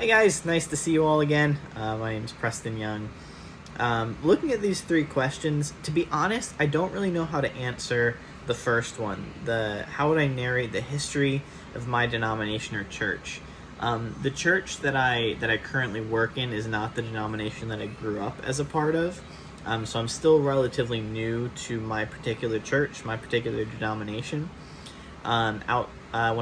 Hey guys, nice to see you all again. My name's Preston Young. Looking at these three questions, to be honest, I don't really know how to answer the first one. The how would I narrate the history of my denomination or church? The church that I currently work in is not the denomination that I grew up as a part of. So I'm still relatively new to my particular church, my particular denomination. When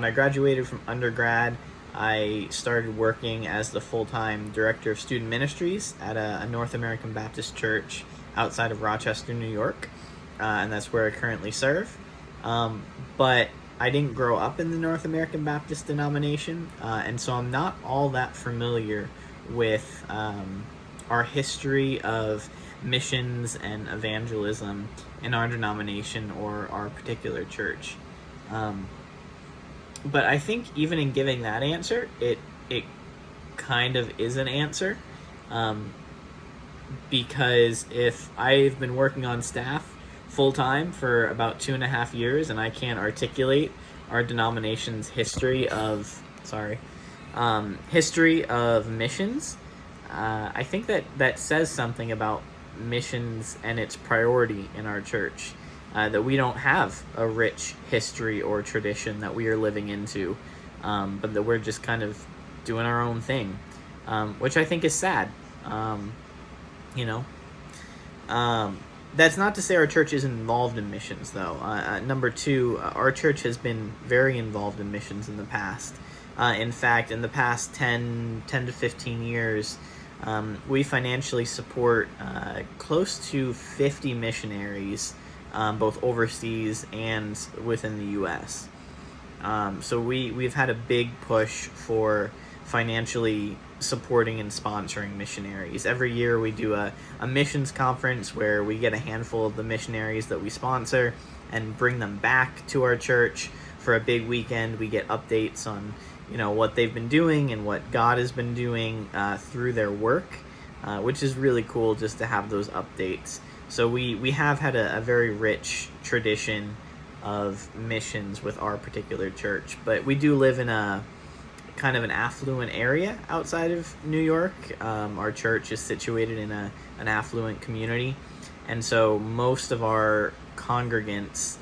I graduated from undergrad, I started working as the full-time director of student ministries at a North American Baptist church outside of Rochester, New York, and that's where I currently serve. But I didn't grow up in the North American Baptist denomination, and so I'm not all that familiar with our history of missions and evangelism in our denomination or our particular church. But I think even in giving that answer, it kind of is an answer, because if I've been working on staff full time for about 2.5 years and I can't articulate our denomination's history of missions, I think that says something about missions and its priority in our church. That we don't have a rich history or tradition that we are living into, but that we're just kind of doing our own thing, which I think is sad. You know, that's not to say our church isn't involved in missions, though. Number two, our church has been very involved in missions in the past. In fact, in the past 10 to 15 years, we financially support close to 50 missionaries, both overseas and within the U.S. So we've had a big push for financially supporting and sponsoring missionaries. Every year we do a missions conference where we get a handful of the missionaries that we sponsor and bring them back to our church for a big weekend. We get updates on what they've been doing and what God has been doing through their work, which is really cool just to have those updates. So we have had a very rich tradition of missions with our particular church, but we do live in a kind of an affluent area outside of New York. Our church is situated in an affluent community, and so most of our congregants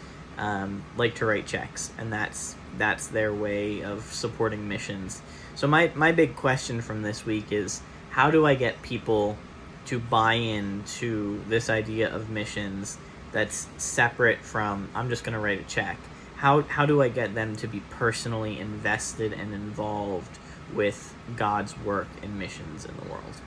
like to write checks, and that's their way of supporting missions. So my big question from this week is, how do I get people to buy into this idea of missions that's separate from, I'm just going to write a check? How do I get them to be personally invested and involved with God's work in missions in the world?